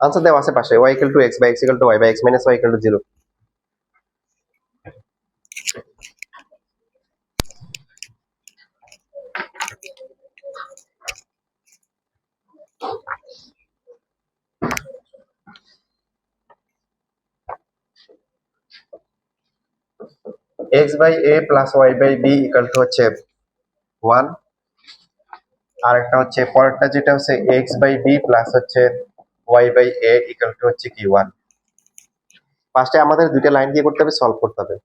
Answer देওয়া আছে পাশে y = x by x = y by x - y = 0। x by a plus y by b = হচ্ছে 1। আর একটা হচ্ছে পরেরটা যেটা হচ্ছে x by b plus হচ্ছে y by a = হচ্ছে কি 1। ফার্স্টে আমাদের দুইটা লাইন দিয়ে করতে হবে, সলভ করতে হবে।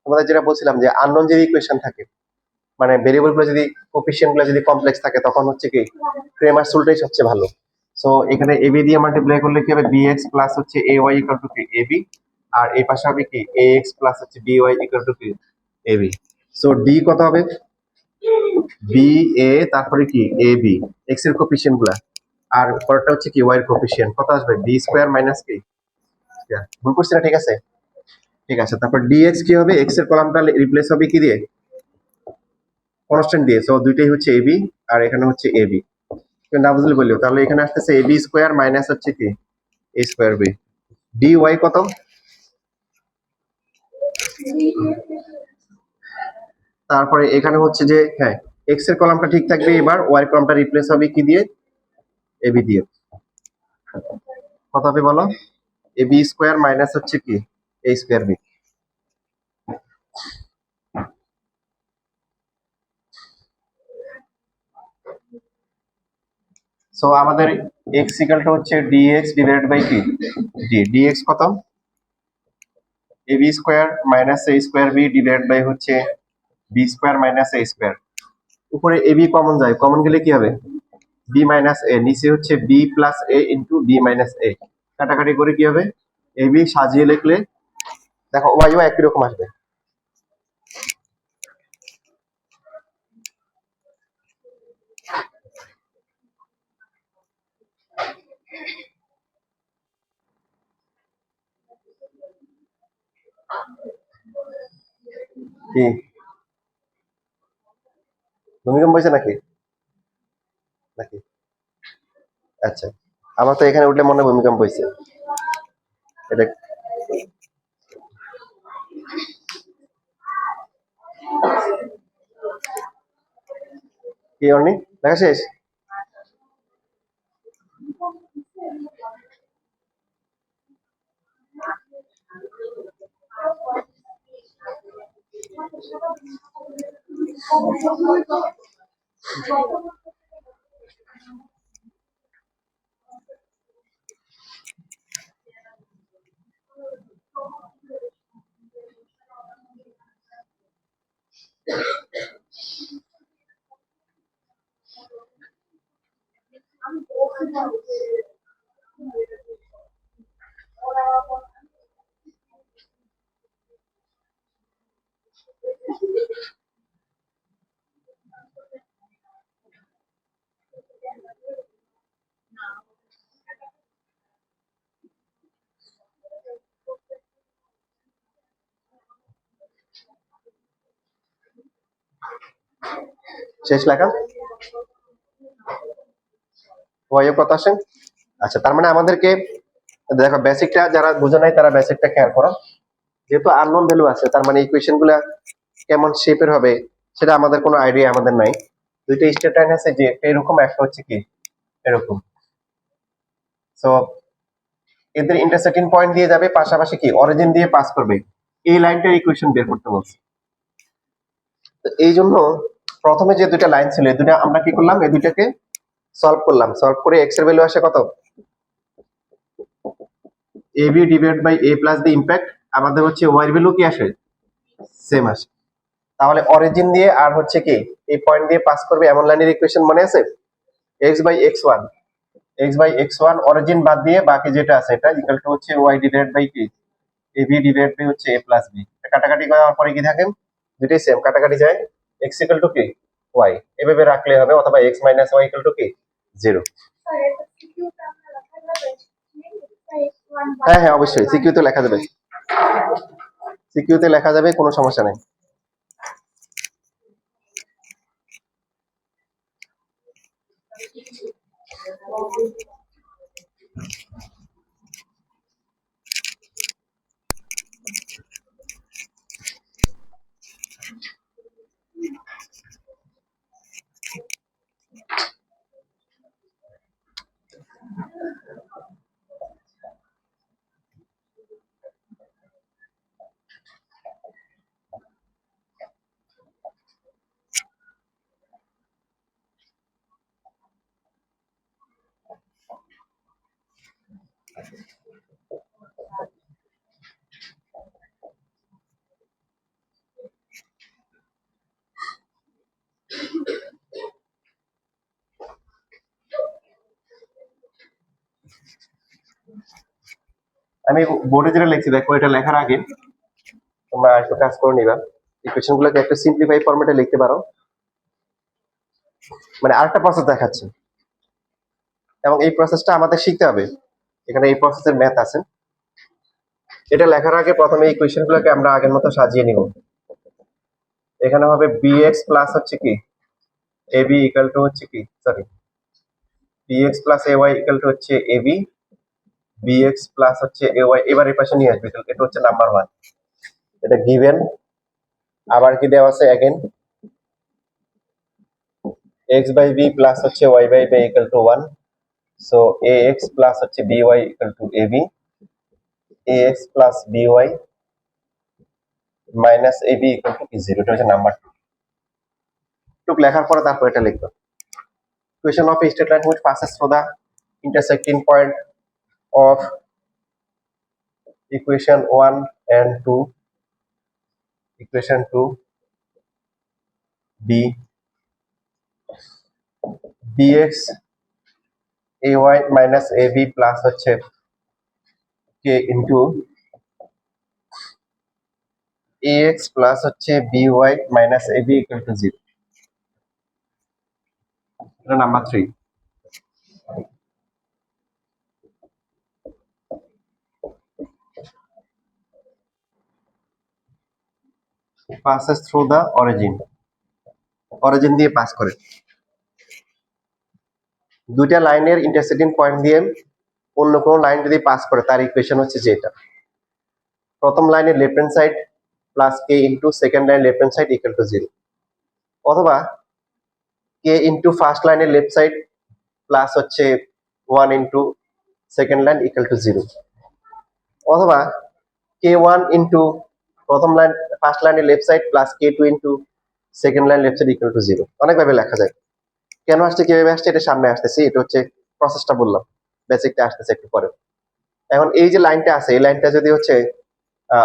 তোমাদের যেটা বলছিলাম যে আননোন যদি ইকুয়েশন থাকে, মানে ভেরিয়েবল গুলো যদি কোএফিসিয়েন্ট গুলো যদি কমপ্লেক্স থাকে, তখন হচ্ছে কি ক্রেমার রুলটাই সবচেয়ে ভালো। সো এখানে ab দিয়ে মাল্টিপ্লাই করলে কি হবে, bx প্লাস হচ্ছে ay = কি ab, আর এই পাশে হবে কি ax প্লাস হচ্ছে by = কি ab। সো d কত হবে, ba তারপরে কি ab, x এর কোএফিসিয়েন্ট গুলা, আর পরেরটা হচ্ছে কি y এর কোএফিসিয়েন্ট, কত আসবে b স্কয়ার মাইনাস কি, ভুল করছি না? ঠিক আছে, ঠিক আছে। তারপর dx কি হবে, x এর কলামটা রিপ্লেস হবে কি দিয়ে, কনস্ট্যান্ট দিয়ে। সো দুইটাই হচ্ছে ab, আর এখানে হচ্ছে ab। না বুঝলে বলিও, তাহলে এখানে আসতেছে ab স্কয়ার মাইনাস হচ্ছে কি a স্কয়ার b। dy কত, তারপরে এখানে হচ্ছে যে হ্যাঁ x এর কলামটা ঠিক থাকবে, এবার y এর কলামটা রিপ্লেস হবে কি দিয়ে, ab দিয়ে। কত হবে বলো, ab স্কয়ার মাইনাস হচ্ছে কি a স্কয়ার b। সো আমাদের x = হচ্ছে dx ডিভাইডেড বাই কি d। dx কত, ab square minus a square b divided by হচ্ছে b square minus a square. উপরে ab কমন যায়, কমন গেলে কি হবে b মাইনাস a, নিচে হচ্ছে b plus a into b minus a। কাটাকাটি করে কি হবে, ab সাজিয়ে লিখলে দেখো y ও একই রকম আসবে। কি ভূমিকম্প হয়েছে নাকি, নাকি? আচ্ছা, আমার তো এখানে উঠলে মনে হয় ভূমিকম্প হয়েছে। এটা কি অর্নি দেখা শেষ? শেষ লেখা ওয়াইও কত আসে? আচ্ছা, তার মানে আমাদেরকে দেখো বেসিকটা যারা বুঝে নাই তারা বেসিকটা খেয়াল করো। যেহেতু আননোন ভ্যালু আছে, তার মানে ইকুয়েশন গুলা কেমন শেপের হবে সেটা আমাদের কোনো আইডিয়া আমাদের নাই। দুইটা স্টেট লাইন আছে, যে এরকম একটা হচ্ছে কি এরকম। সো এদের ইন্টারসেক্টিং পয়েন্ট দিয়ে যাবে, পাশাপাশি কি অরিজিন দিয়ে পাস করবে, এই লাইনটার ইকুয়েশন বের করতে বলছে। তো এই জন্য প্রথমে যে দুইটা লাইন ছিল, এই দুইটা আমরা কি করলাম, এই দুইটাকে সলভ করলাম। সলভ করে এক্স এর ভ্যালু আসে কত, ab divided by a plus b impact. আমাদের হচ্ছে y এর ভ্যালু কি আসে, সেম আসে। তাহলে অরিজিন দিয়ে আর হচ্ছে কি এই পয়েন্ট দিয়ে পাস করবে এমন লাইনের ইকুয়েশন মনে আছে, x বাই x1 অরিজিন বাদ দিয়ে বাকি যেটা আছে এটা ইকুয়াল টু হচ্ছে y ডিভাইডেড বাই কি ab ডিভাইডেড বাই হচ্ছে a প্লাস b। কাটাকাটি করার পরে কি থাকে, দুটোই সেম, কাটাকাটি যায়, x ইকুয়াল টু কি y এভাবে রাখলে হবে, অথবা x minus y equal to কি 0। হ্যাঁ হ্যাঁ অবশ্যই সিকিউ তে লেখা যাবে, সিকিউ তে লেখা যাবে, কোনো সমস্যা নেই। আমি বোর্ডে যেটা লিখছি দেখো, এটা লেখার আগে তোমরা একটু কাজ করে নিবা, ইকুয়েশন গুলোকে একটু সিম্পলিফাই ফরম্যাটে লিখতে পারো। মানে আরেকটা প্রসেস দেখাচ্ছে, এবং এই প্রসেসটা আমাদের শিখতে হবে। এখানে এই প্রসেসের ম্যাথ আছে। এটা লেখার আগে প্রথমে এই ইকুয়েশন গুলোকে আমরা আগের মতো সাজিয়ে নিব। এখানে হবে bx প্লাস হচ্ছে কি ab ইকুয়াল টু হচ্ছে কি, sorry, bx plus ay equal to হচ্ছে ab, bx প্লাস হচ্ছে ay, এবার এই পাশে নিয়ে আসবে, এটা হচ্ছে নাম্বার 1, এটা গিভেন। আবার কি দেওয়া আছে again x by b plus হচ্ছে y by b equal to 1, সো ax প্লাস হচ্ছে by equal to ab, ax plus by minus ab equal to 0, এটা হচ্ছে নাম্বার 2। টুক লেখার পরে তারপর এটা লিখবো। Equation of a straight line which passes through the intersecting point of equation 1 and 2, equation 2 b bx ay minus ab plus হচ্ছে k into ax plus হচ্ছে by minus ab equal to 0, এটা number 3। passes through the origin দিয়ে pass করে। দুইটা লাইনের intersecting point দিয়ে অন্য কোন লাইন যদি পাস করে তার ইকুয়েশন হচ্ছে যেটা, প্রথম লাইনের left hand side plus K into second line left hand side equal to 0, অথবা কে ইন্টু ফার্স্ট লাইনের লেফট সাইড প্লাস হচ্ছে 1 into second line equal to 0, অথবা k1 ইন্টু প্রথম লাইন ফার্স্ট লাইনের left side plus k2 into second line left side equal to 0। অনেকভাবে লেখা যায়। কেন আসছে, কিভাবে আসছে, এটা সামনে আসতেছে। এটা হচ্ছে প্রসেসটা বললাম, বেসিকটা আসতেছে একটু পরে। এখন এই যে লাইনটা আছে, এই লাইনটা যদি হচ্ছে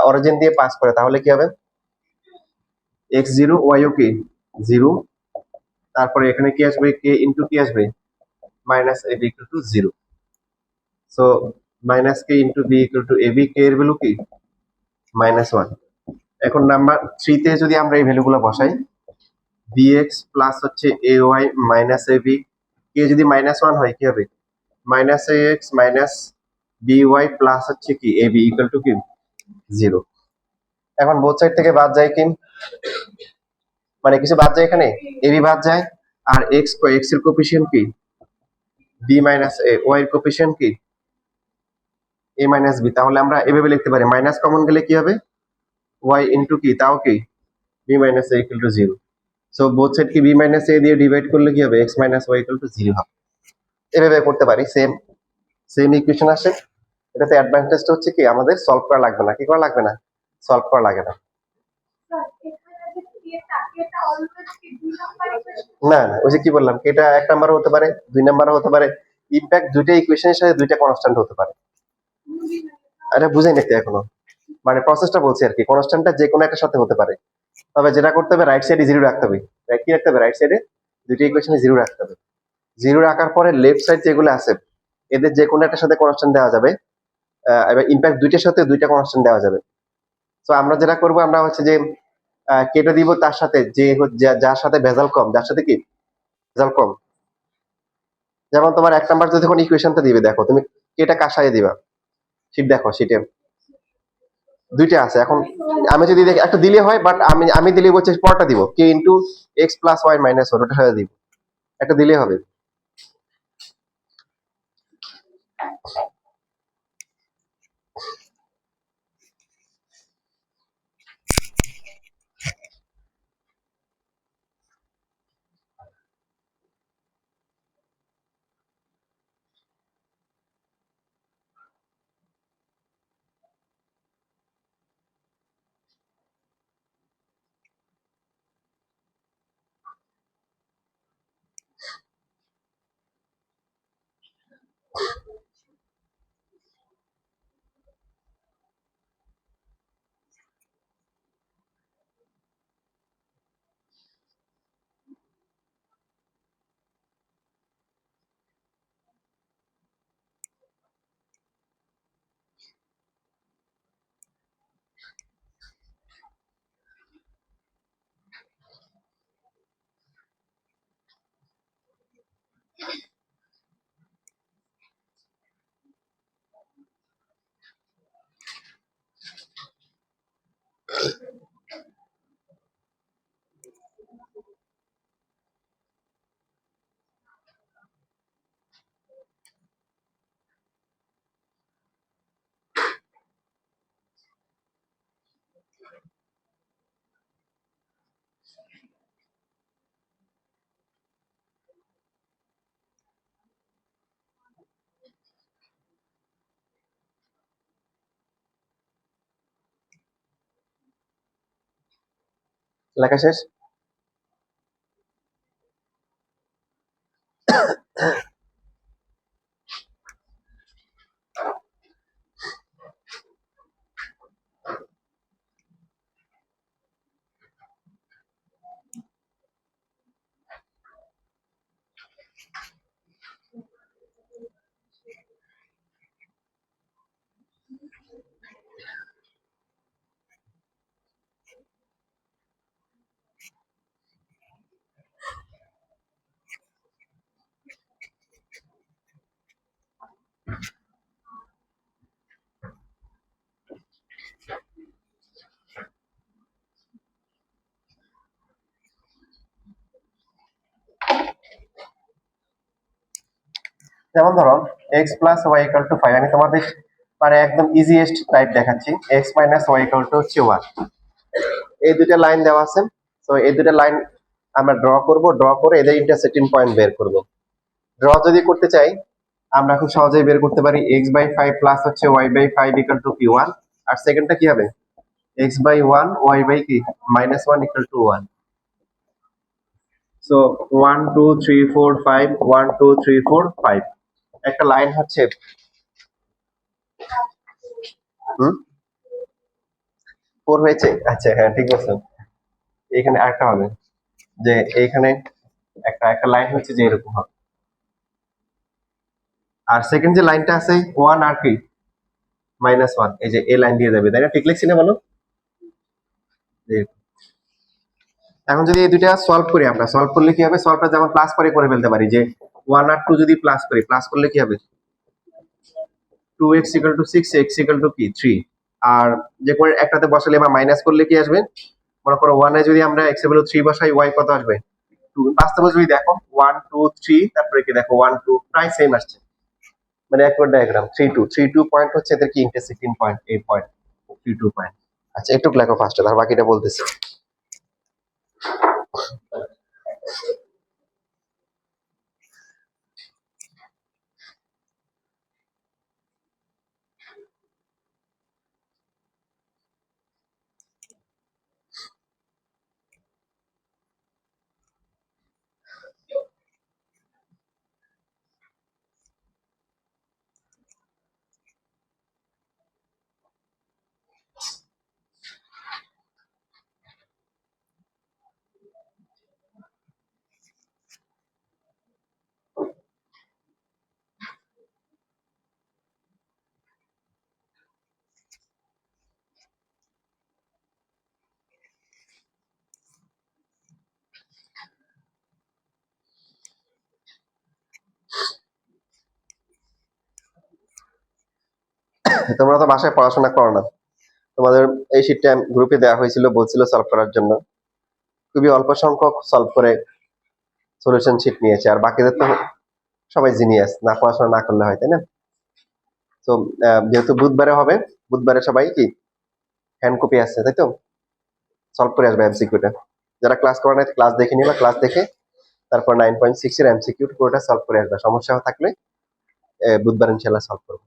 অরিজিন দিয়ে পাস করে তাহলে কি হবে, x0 y কি 0, তারপরে এখানে কি আসবে, k ইন্টু কি আসবে, minus ab equal to 0, so minus k into b equal to ab, k এর ভ্যালু কি -1। এখন নাম্বার 3 তে যদি আমরা এই ভ্যালুগুলো বসাই, bx প্লাস হচ্ছে ay মাইনাস ab, k যদি -1 হয় কি হবে, minus ax minus by plus হচ্ছে কি ab ইকুয়াল টু কি 0। এখন বোথ সাইড থেকে বাদ যায় কি, মানে কিছু বাদ যায়, এখানে ab বাদ যায়, আর x এর কোএফিসিয়েন্ট কি b মাইনাস a, y এর কোএফিসিয়েন্ট কি a মাইনাস b। তাহলে আমরা এভাবে লিখতে পারি, মাইনাস কমন গেলে কি হবে, y ইনটু কি, তাও কি b minus a equal to 0, so both side কি b মাইনাস a দিয়ে ডিভাইড করলে কি হবে, x minus y equal to 0 হবে। এভাবে করতে পারি, সেম ইকুয়েশন আসে। এটাতে অ্যাডভান্টেজটা হচ্ছে কি, আমাদের সলভ করা লাগবে না। কি করা লাগবে না, সলভ করা লাগে না। না না, ওই যে কি বললাম, এটা 1 নাম্বার হতে পারে, 2 নাম্বার হতে পারে, ইনফ্যাক্ট দুইটা ইকুয়েশনের সাথে দুইটা কনস্ট্যান্ট হতে পারে। এটা বুঝাই নিতে এখনো, মানে প্রসেসটা বলছি আর কি। কনস্ট্যান্টটা যে কোনো একটা সাথে হতে পারে, তবে যেটা করতে হবে রাইট সাইডে 0 রাখতে হবে। কি রাখতে হবে, রাইট সাইডে দুইটা ইকুয়েশনে 0 রাখতে হবে। 0 রাখার পরে লেফট সাইড যেগুলো আছে এদের যে কোনো একটা সাথে কনস্ট্যান্ট দেওয়া যাবে, এবার ইনফ্যাক্ট দুইটার সাথে দুইটা কনস্ট্যান্ট দেওয়া যাবে। তো আমরা যেটা করব, আমরা হচ্ছে যে কেটে দিব তার সাথে যে যার সাথে ভেজাল কম, যার সাথে কি ভেজাল কম। যেমন তোমার 1 নাম্বার যদি যখন ইকুয়েশনটা দিবে, দেখো তুমি কেটা কাসায় দিবা, শীট দেখো, শীটে দুইটা আছে। এখন আমি যদি দেখি একটা দিলে হয়, বাট আমি দিলে বলছি পরটা দিব, k into x plus y minus 1, ওটা সাথে দিব, একটা দিলে হবে। লেখা শেষ? যেমন ধরো x plus y equal to 5, আমি তোমাদের মানে একদম ইজিয়েস্ট টাইপ দেখাচ্ছি। X minus y equal to হচ্ছে 1, এই দুইটা লাইন দেওয়া আছে। তো এই দুইটা লাইন আমরা ড্র করে এদের ইন্টারসেক্টিং পয়েন্ট বের করব। ড্র যদি করতে চাই আমরা খুব সহজেই বের করতে পারি এক্স বাই 5 প্লাস হচ্ছে ওয়াই বাই 5 ইকুয়াল টু কি 1, আর সেকেন্ডটা কি হবে এক্স বাই 1 ওয়াই বাই কি মাইনাস 1 ইকুয়াল টু 1। সো 1 2 3 4 5 1 2 3 4 5 একটা লাইন হচ্ছে। হুম 4 হয়েছে, আচ্ছা হ্যাঁ ঠিক আছে। এখানে আরেকটা হবে যে এইখানে একটা একটা লাইন হচ্ছে যে এরকম হবে, আর সেকেন্ড যে লাইনটা আছে 1 আর কি মাইনাস 1, এই যে এই লাইন দিয়ে যাবে, তাই না? ঠিক লিখছি না বলো? এখন যদি এই দুইটা সলভ করি, আমরা সলভ করলে কি হবে, সলভটা যেমন প্লাস করে ফেলতে পারি যে 1 আর 2 যদি প্লাস করি, প্লাস করলে কি হবে 2x equal to 6, x equal to কি 3, আর যে করে একটাতে বসালে বা মাইনাস করলে কি আসবে, মনে করো 1 এ যদি আমরা x এর ভ্যালু 3 বসাই, y কত আসবে 2। বাস্তবে যদি দেখো 1 2 3, তারপরে কি দেখো 1 2 প্রায় সেম আসছে, মানে একবার ডায়াগ্রাম 3 2 3 2 পয়েন্ট হচ্ছে এদের কি ইন্টারসেক্টিং পয়েন্ট, এই পয়েন্ট 3 2 পয়েন্ট। আচ্ছা একটু লেখো ফার্স্টে, তার বাকিটা বলতেছি। তোমরা তো বাসায় পড়াশোনা করো না, তোমাদের এই শীটটা গ্রুপে দেওয়া হয়েছিল, বলছিল সলভ করার জন্য, খুবই অল্প সংখ্যক সলভ করে সলিউশন শিট নিয়েছে, আর বাকিদের তো সবাই জিনিয়াস, না পড়াশোনা না করলে হয়, তাই না? তো যেহেতু বুধবারে হবে, বুধবারে সবাই কি হ্যান্ড কপি আছে, তাই তো সলভ করে আসবে এমসিকিউটা। যারা ক্লাস করে নাই ক্লাস দেখে নিবা, ক্লাস দেখে তারপর 9.6 এর এমসিকিউ পুরোটা সলভ করে আসবে, সমস্যা থাকলে বুধবার ইনশাল্লাহ সলভ করবো,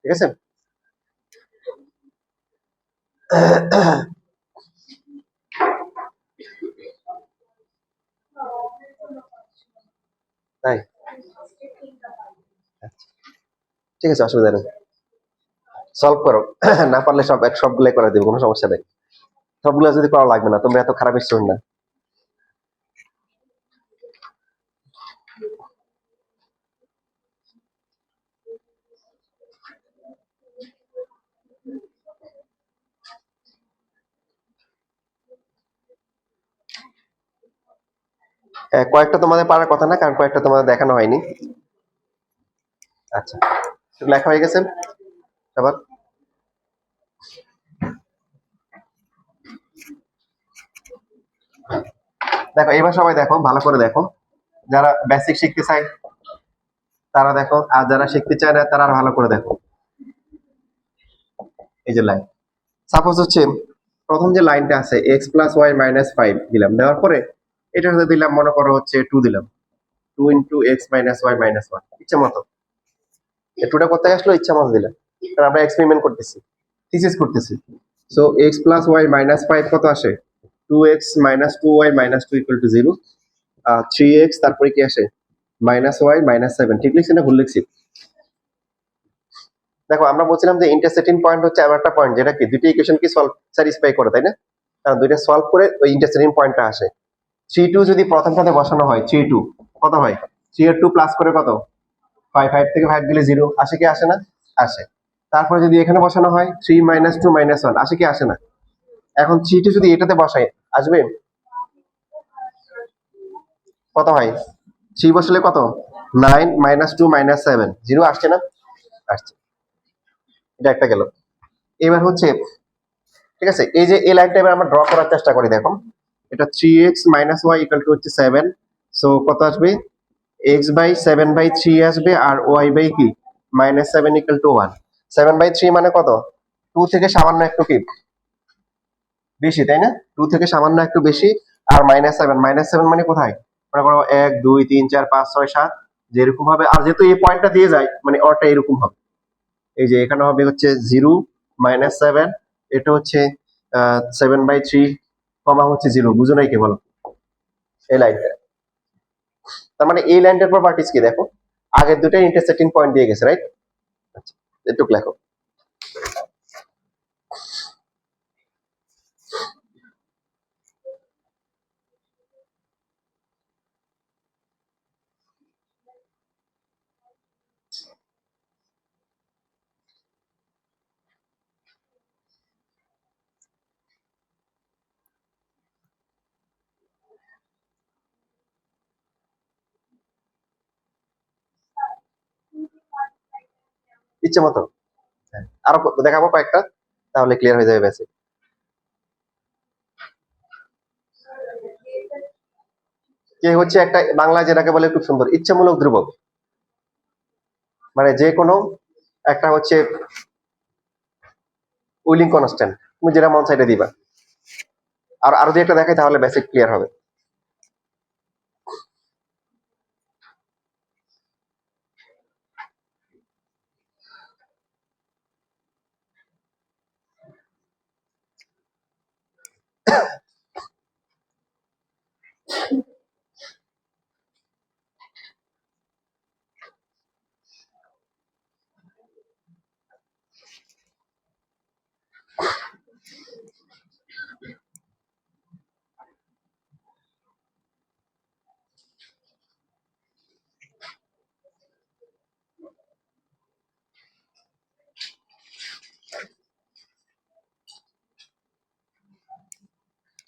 ঠিক আছে? তাই ঠিক আছে, অসুবিধা নেই, সলভ করো। না পারলে সবগুলাই করে দেবো, কোনো সমস্যা নেই। সবগুলো যদি করা লাগবে না, তোমরা এত খারাপ স্টুডেন্ট না। কয়েকটা তোমাদের পারার কথা না, কারণ কয়েকটা তোমাদের দেখানো হয়নি। আচ্ছা, লেখা হয়ে গেছে আবার। দেখো এবার সবাই দেখো, ভালো করে দেখো, যারা বেসিক শিখতে চায় তারা দেখো, আর যারা শিখতে চায় না তারা আর ভালো করে দেখো। এই যে লাইন, সাপোজ হচ্ছে প্রথম যে লাইনটা আছে x plus Y minus five দিলাম, দেওয়ার পরে এটার সাথে দিলাম মনে করো হচ্ছে টু দিলাম, two into x minus Y minus one, ইচ্ছা মতো। টুটা করতে আসলো ইচ্ছা মতো দিলাম, কারণ আমরা এক্সপেরিমেন্ট করতেছি, থিসিস করতেছি। So x plus Y minus five কত আসে? Two x minus two y minus two equal to zero. Three x তারপরে কি আসে? Minus Y minus seven. ঠিক লিখছি না ভুল লিখছি? দেখো আমরা বলছিলাম যে ইন্টারসেক্টিং পয়েন্ট হচ্ছে এমন একটা পয়েন্ট যেটা কি দুটি ইকুয়েশন কি সলভ স্যাটিসফাই করে, তাই না? কারণ দুইটা সলভ করে ওই ইন্টারসেক্টিং পয়েন্টটা আসে। থ্রি টু যদি প্রথমটাতে বসানো হয়, থ্রি টু কত হয়? থ্রি এর টু প্লাস করে কত? ফাইভ, ফাইভ থেকে ফাইভ দিলে জিরো, আসে কি আসে না? আসে। তারপরে যদি এখানে বসানো হয় three minus two minus one, আসে কি আসে না? এখন থ্রি টু যদি এটাতে বসাই আসবে কত হয়? থ্রি বসালে কত? Nine minus two minus seven, zero আসছে না? আসছে। এটা একটা গেল। এবার হচ্ছে ঠিক আছে, এই যে এই লাইনটা এবার আমরা ড্র করার চেষ্টা করি। দেখো এটা three x minus y equal to হচ্ছে সেভেন। সো কত আসবে? X by seven by three আসবে, আর ওয়াই বাই কি minus seven equal to one. Seven by three মানে কত? টু থেকে সামান্য একটু কি বেশি, তাই না? টু থেকে সামান্য একটু বেশি। আর মাইনাস সেভেন, মাইনাস সেভেন মানে কোথায়? মনে করো এক দুই তিন চার পাঁচ ছয় সাত, যেরকম হবে। আর যেহেতু এই পয়েন্টটা দিয়ে যায় মানে অরটা এরকম হবে, এই যে এখানে হবে হচ্ছে জিরো মাইনাস সেভেন, এটা হচ্ছে সেভেন বাই থ্রি কমা হচ্ছে জিরো। বুঝো নাই কি বলো এই লাইনটা? তার মানে এই লাইনটার প্রপার্টিজ কি দেখো, আগের দুটাই ইন্টারসেক্টিং পয়েন্ট দিয়ে গেছে, রাইট? আচ্ছা, এটুক লেখো। ইচ্ছে মতো। হ্যাঁ, আরো দেখাবো কয়েকটা, তাহলে ক্লিয়ার হয়ে যাবে বেসিক। কে হচ্ছে একটা বাংলা যেটাকে বলে খুব সুন্দর ইচ্ছামূলক ধ্রুবক, মানে যে কোনো একটা হচ্ছে উইলিং কনস্ট্যান্ট, তুমি যেটা মন সাইডে দিবা। আর আরো যে একটা দেখাই তাহলে বেসিক ক্লিয়ার হবে।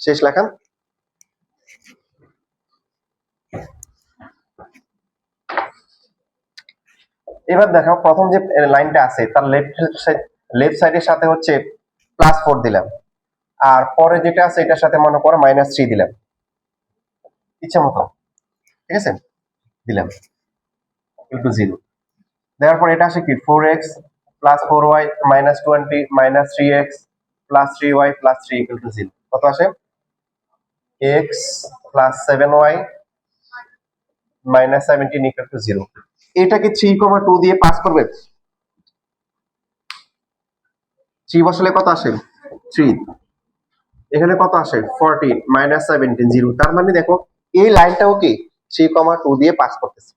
শেষ লেখা। এবার দেখো প্রথম যে লাইনটা আছে তার লেফট সাইডের সাথে হচ্ছে প্লাস ফোর দিলাম, আর পরে যেটা আছে এটার সাথে মনে করো মাইনাস থ্রি দিলাম, ইচ্ছা মতো। ঠিক আছে, দিলাম ইকুয়াল টু জিরো। দেওয়ার পর এটা আসে কি four x plus four y minus twenty minus three x plus three y plus three equal to zero. কত আসে? X plus seven y minus seventeen equal to zero. এটাকে থ্রি কমা টু দিয়ে pass করবে, three বসালে কত আসে? Three. এখানে কত আসে? 14 মাইনাস 17 জিরো। তার মানে দেখো এই লাইনটাও কি থ্রি কমা টু দিয়ে পাস করতেছে।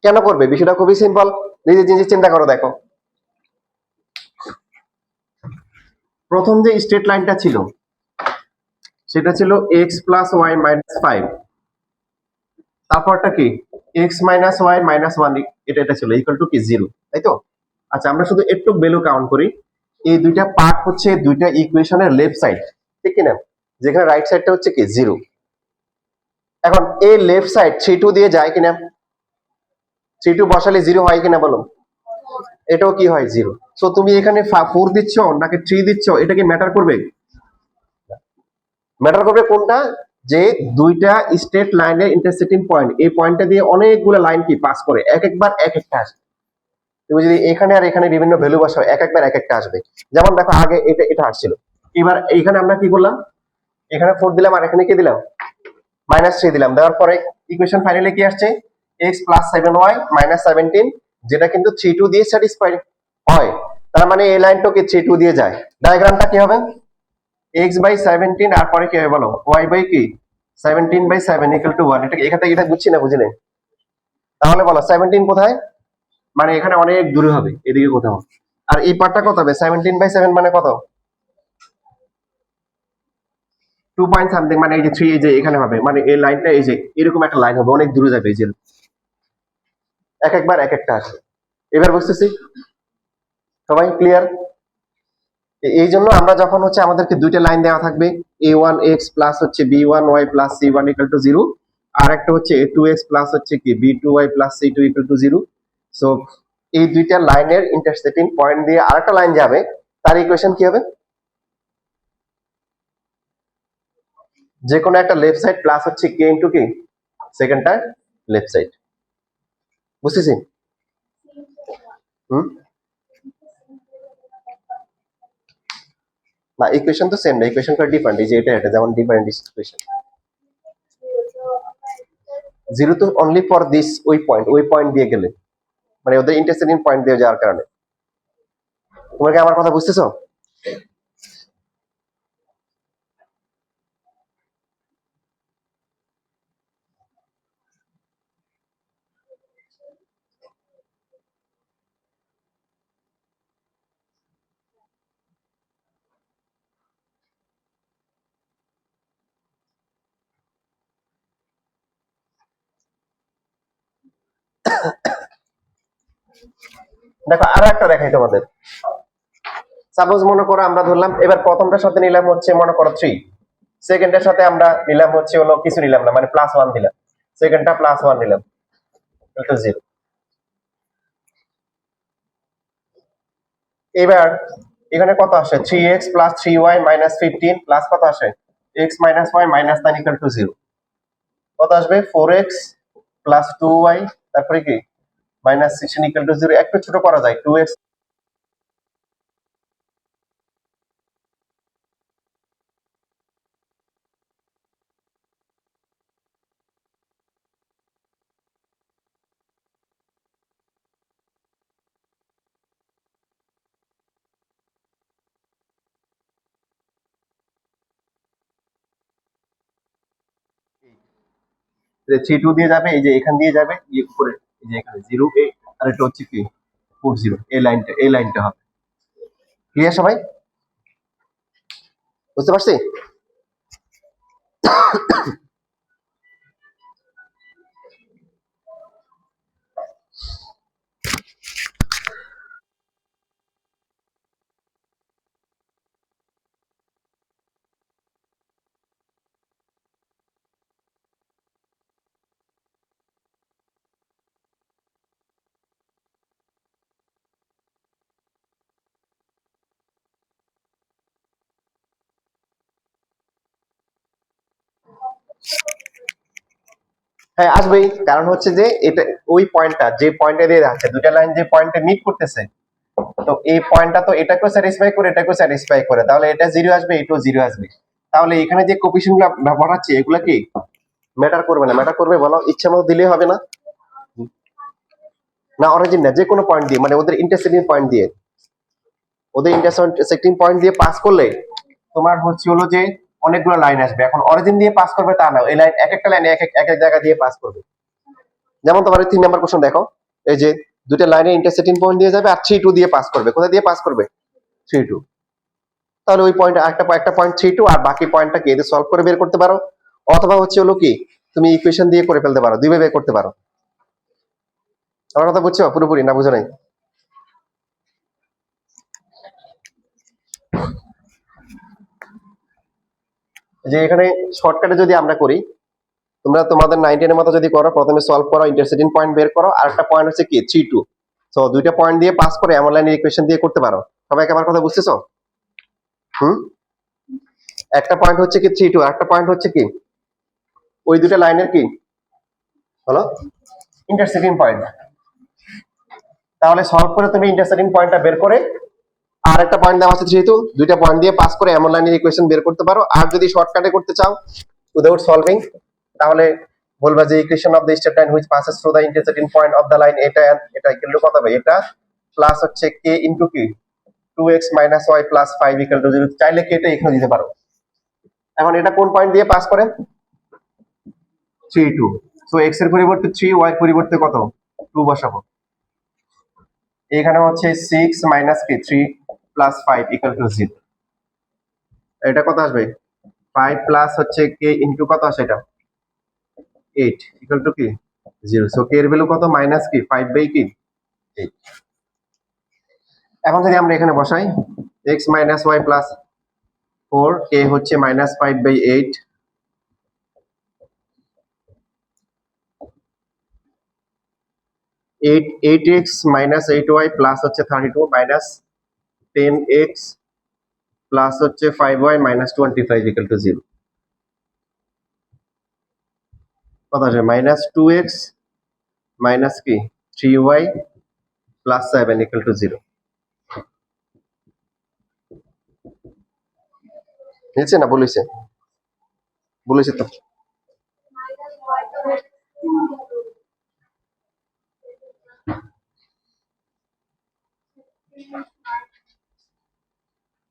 কেন করবে? বিষয়টা খুবই সিম্পল, নিজে নিজে চিন্তা করো। দেখো প্রথম যে স্ট্রেট লাইনটা ছিল সেটা ছিল X plus Y minus five, তারপরটা কি X minus Y minus one, এটা ছিল ইকুয়াল টু কি জিরো, তাই তো? আচ্ছা আমরা শুধু একটু ভ্যালু কাউন্ট করি। এই দুইটা পার্ট হচ্ছে দুইটা ইকুয়েশনের লেফট সাইড, ঠিক কিনা? যেখানে রাইট সাইডটা হচ্ছে কি জিরো। এখন এই লেফট সাইড থ্রি টু দিয়ে যায় কিনা? থ্রি টু বসালে জিরো হয় কিনা বলো? এটাও কি হয় জিরো। সো তুমি এখানে ফোর দিচ্ছ নাকি থ্রি দিচ্ছ, এটা কি ম্যাটার করবে? ম্যাটার করবে কোনটা? যে দুইটা স্ট্রেট লাইনের ইন্টারসেক্টিং পয়েন্ট, এই পয়েন্টটা দিয়ে অনেকগুলো লাইন কি পাস করে, এক একবার এক একটা আসবে। তুমি যদি এখানে আর এখানে বিভিন্ন ভ্যালু বসাও, এক একবার এক একটা আসবে। যেমন দেখো আগে এটা এটা আসছিল, এবার এইখানে আমরা কি করলাম, এখানে ফোর দিলাম আর এখানে কি দিলাম মাইনাস থ্রি দিলাম, দেওয়ার পরে ইকুয়েশন ফাইনালি কি আসছে x plus seven y minus seventeen, যেটা কিন্তু থ্রি টু দিয়ে স্যাটিসফাইড হয়। তার মানে এই লাইনটা কি থ্রি টু দিয়ে যায়। ডায়াগ্রামটা কি হবে? এক্স বাই সেভেন্টিন আর পরে কি হবে বলো, ওয়াই বাই কি seventeen by seven equal to one. এটা এখান থেকে এটা বুঝছি না, বুঝলে? তাহলে বলো সেভেন্টিন কোথায়? মানে এখানে অনেক দূরে হবে, এদিকে কোথাও। আর এই পার্টটা কত হবে? সেভেন্টিন বাই সেভেন মানে কত? টু পয়েন্ট সামথিং, মানে এই যে থ্রি, এই যে এখানে হবে, মানে এই লাইনটা এই যে এরকম একটা লাইন হবে, অনেক দূরে যাবে, এই যে এক একবার এক একটা আসে। এবার বুঝতেছি, সবাই ক্লিয়ার? এই জন্য আমরা যখন হচ্ছে আমাদেরকে দুইটা লাইন দেওয়া থাকবে, এ ওয়ান এক্স প্লাস হচ্ছে B one Y plus C one equal to zero, আর একটা হচ্ছে এ টু এক্স প্লাস হচ্ছে কি B two Y plus C two equal to zero. So এই দুইটা লাইনের ইন্টারসেক্টিং পয়েন্ট দিয়ে আরেকটা লাইন যাবে, তার ইকুয়েশন কি হবে? যে কোনো একটা লেফট সাইড প্লাস হচ্ছে কে ইন্টু কি সেকেন্ডটার লেফট সাইড। বুঝতেছি? হুম, না ইকুয়েশন তো সেম না, ইকুয়েশন টা ডিফারেন্ট। এই যে এটা যেমন ডিফারেন্ট ইকুয়েশন, জিরো তো অনলি ফর দিস, ওই পয়েন্ট দিয়ে গেলে, মানে ওদের ইন্টারসেক্টিং পয়েন্ট দিয়ে যাওয়ার কারণে। তোমরা কি আমার কথা বুঝতেছো? দেখো আরো একটা দেখাই তোমাদের। সাপোজ মনে করো আমরা ধরলাম এবার প্রথমটার সাথে নিলাম হচ্ছে মনে করো থ্রি, সেকেন্ডের সাথে আমরা নিলাম হচ্ছে হলো কিছু নিলাম না, মানে প্লাস ওয়ান দিলাম, সেকেন্ডটা প্লাস ওয়ান নিলাম, এটা জিরো। এবার এখানে কত আসে? Three x plus three y minus fifteen plus কত আসে x minus Y minus nine equal to zero. কত আসবে? Four x plus two y, তারপরে কি minus sixteen equal to zero. একটু ছোট করা যায়, টু এক্স। থ্রি টু দিয়ে যাবে, এই যে এখান দিয়ে যাবে, উপরে এই যে এখানে জিরো, আর এটা হচ্ছে কি ফোর জিরো, এই লাইনটা হবে। ক্লিয়ার সবাই? বুঝতে পারছি? হ্যাঁ আসবেই, কারণ হচ্ছে যে এটা ওই পয়েন্টটা, যে পয়েন্টে দিয়ে যাচ্ছে দুটা লাইন যে পয়েন্টে মিট করতেছে, তো এই পয়েন্টটা তো এটাকেও স্যাটিসফাই করে এটাকেও স্যাটিসফাই করে, তাহলে এটা জিরো আসবে, এটাও জিরো আসবে। তাহলে এখানে যে কোফিশিয়েন্ট গুলো ব্যবহার হচ্ছে এগুলো কি ম্যাটার করবে না? ম্যাটার করবে বলো? ইচ্ছা মতো দিলে হবে না? না অরিজিন না, যে কোনো পয়েন্ট দিয়ে, মানে ওদের ইন্টারসেক্টিং পয়েন্ট দিয়ে, ওদের ইন্টারসেক্টিং পয়েন্ট দিয়ে পাস করলে তোমার হচ্ছে হলো যে অনেকগুলো লাইন আসবে। এখন অরিজিন দিয়ে পাস করবে তা না, এই লাইন এক একটা লাইন এক এক জায়গা দিয়ে পাস করবে। যেমন তোমার 3 নাম্বার কোশ্চেন দেখো, এই যে দুইটা লাইনে ইন্টারসেক্টিং পয়েন্ট দিয়ে যাবে আর 3 2 দিয়ে পাস করবে। কোথায় দিয়ে পাস করবে? 3 2। তাহলে ওই পয়েন্ট একটা পয়েন্ট 3 2 আর বাকি পয়েন্টটাকে এদের সলভ করে বের করতে পারো, অথবা হচ্ছে হলো কি তুমি ইকুয়েশন দিয়ে করে ফেলতে পারো, দুইভাবে বের করতে পারো। আমার কথা বুঝছো পুরোপুরি না বুঝো নাই? যে এখানে শর্টকাটে যদি আমরা করি, তোমরা তোমাদের 9 10 এর মতো যদি করো, প্রথমে সলভ করো, ইন্টারসেক্টিং পয়েন্ট বের করো, আর একটা পয়েন্ট হচ্ছে কি 3 2। সো দুইটা পয়েন্ট দিয়ে পাস করে এমন লাইনের ইকুয়েশন দিয়ে করতে পারো। সবাই আমার কথা বুঝতেছো? হুম। একটা পয়েন্ট হচ্ছে কি 3 2, আর একটা পয়েন্ট হচ্ছে কি ওই দুটো লাইনের কি হলো ইন্টারসেক্টিং পয়েন্ট। তাহলে সলভ করে তুমি ইন্টারসেক্টিং পয়েন্টটা বের করে আর একটা পয়েন্ট দেওয়া আছে যেহেতু, দুইটা পয়েন্ট দিয়ে পাস করে এমন লাইনের ইকুয়েশন বের করতে পারো। আর যদি শর্টকাটে করতে চাও উইদাউট সলভিং, তাহলে বলবা যে equation of the step line which passes through the intersecting point of the line, এটা কিন্তু কত হবে? এটা প্লাস হচ্ছে কে ইনটু কি 2x minus y plus 5 equal to 0। চাইলে কে এটা এখানে দিতে পারো। এখন এটা কোন পয়েন্ট দিয়ে পাস করে? 3 2। সো x এর পরিবর্তে 3, y এর পরিবর্তে কত 2 বসাবো। এখানে হচ্ছে 6 মাইনাস কি 3 প্লাস 5 ইকুয়াল টু 0। এটা কত আসবে? 5 প্লাস হচ্ছে কে ইনটু কত আসে এটা 8 ইকুয়াল টু কি 0। সো কে এর ভ্যালু কত? মাইনাস কি 5 বাই কি 8। এখন যদি আমরা এখানে বসাই x মাইনাস y প্লাস 4, কে হচ্ছে minus 5 by 8, 8x minus 8y plus হচ্ছে 32 মাইনাস 10x প্লাস হচ্ছে 5y মাইনাস 25 ইকুয়াল টু 0। কত আসবে? মাইনাস 2x মাইনাস কি 3y প্লাস 7 ইকুয়াল টু 0। বুঝছে না? বলেছে বলেছে তো।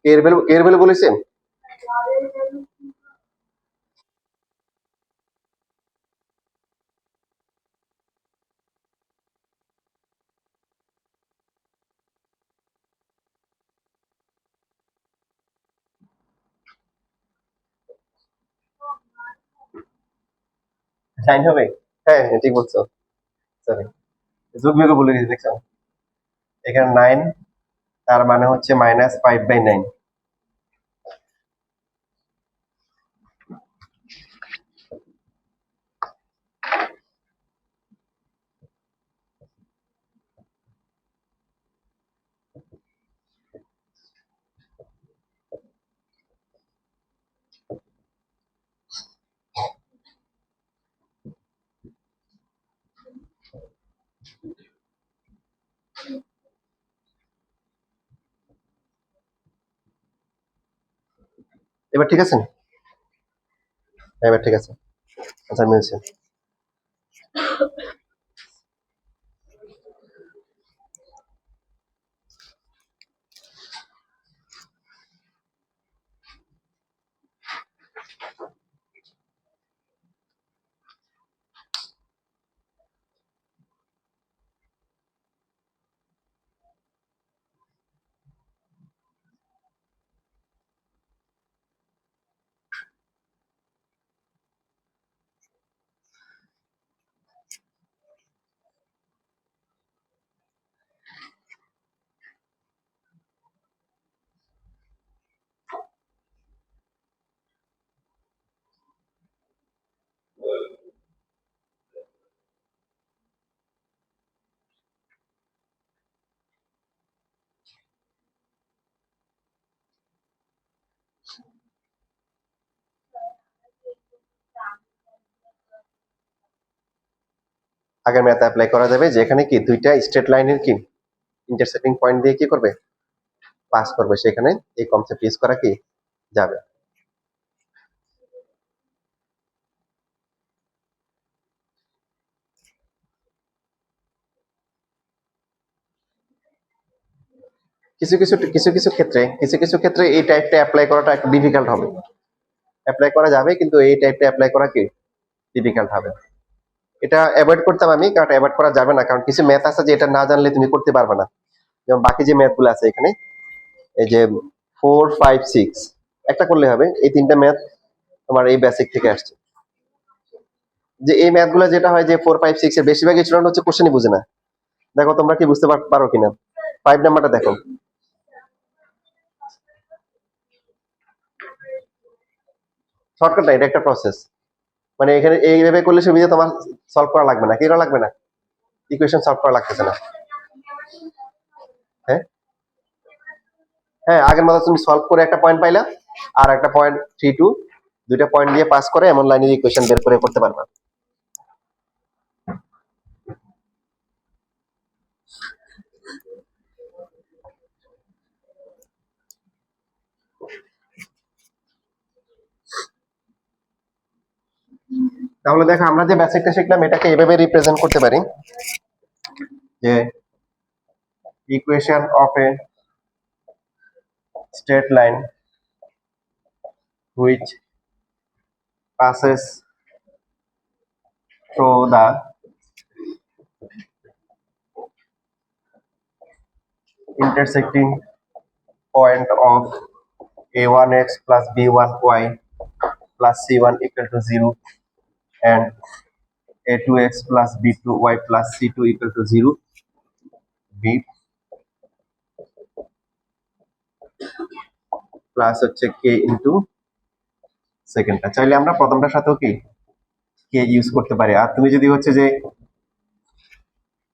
এর ভ্যালু বলেছেন। সাইন হবে? হ্যাঁ হ্যাঁ, ঠিক বলছো। সরি, যোগ বিয়োগ বলে দিয়েছি দেখছো। এখানে 9, তার মানে হচ্ছে মাইনাস 5/9। এবার ঠিক আছে? এবার ঠিক আছে, আচ্ছা মিলছে। আগের ম্যাথ অ্যাপ্লাই করা যাবে, যেখানে কি দুইটা স্ট্রেট লাইনের কি ইন্টারসেক্টিং পয়েন্ট দিয়ে কি করবে পাস করবে, সেখানে এই কনসেপ্ট ইউজ করা কি যাবে। কিছু কিছু ক্ষেত্রে এই টাইপটা অ্যাপ্লাই করাটা একটু ডিফিকাল্ট হবে। অ্যাপ্লাই করা যাবে কিন্তু এই টাইপটা অ্যাপ্লাই করা কি ডিফিকাল্ট হবে। এটা অ্যাভয়েড করতাম আমি, কারণ অ্যাভয়েড করা যাবে না, কারণ কিছু ম্যাথ আছে যে এটা না জানলে তুমি করতে পারবে না। যেমন বাকি যে ম্যাথ গুলো আছে এখানে, এই যে 4, 5, 6 একটা করলে হবে, এই তিনটা ম্যাথ তোমার এই বেসিক থেকে আসছে। যে এই ম্যাথ গুলো যেটা হয় যে 4, 5, 6 এর বেশিরভাগই স্টুডেন্ট হচ্ছে কোশ্চেনই বুঝে না। দেখো তোমরা কি বুঝতে পারো কিনা, 5 নাম্বারটা দেখো। শর্টকাট না, এটা একটা প্রসেস। মানে এখানে এইভাবে করলে সুবিধা, তোমার সলভ করা লাগবে না। কি করা লাগবে না? ইকুয়েশন সলভ করা লাগতেছে না। হ্যাঁ হ্যাঁ, আগের মতো তুমি সলভ করে একটা পয়েন্ট পাইলা, আর একটা পয়েন্ট 3, 2 দুইটা পয়েন্ট দিয়ে পাস করে এমন লাইনের ইকুয়েশন বের করে করতে পারবা। তাহলে দেখো আমরা যে বেসিকটা শিখলাম এটাকে এভাবে রিপ্রেজেন্ট করতে পারি যে equation of A straight line which passes through the intersecting point of a1x plus b1y plus c1 equal to 0 and a2x plus b2y plus c2 equal to 0 b plus হচ্ছে কে ইনটু সেকেন্ডটা। চাইলে আমরা প্রথমটার সাথেও কি কে use করতে পারি। আর তুমি যদি হচ্ছে যে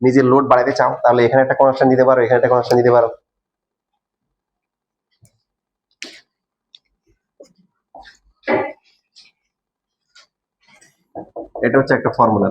নিজের লোড বাড়াইতে চাও তাহলে এখানে একটা কনস্ট্যান্ট দিতে পারো, এখানে একটা কনস্ট্যান্ট দিতে পারো। এটা হচ্ছে একটা ফর্মুলা।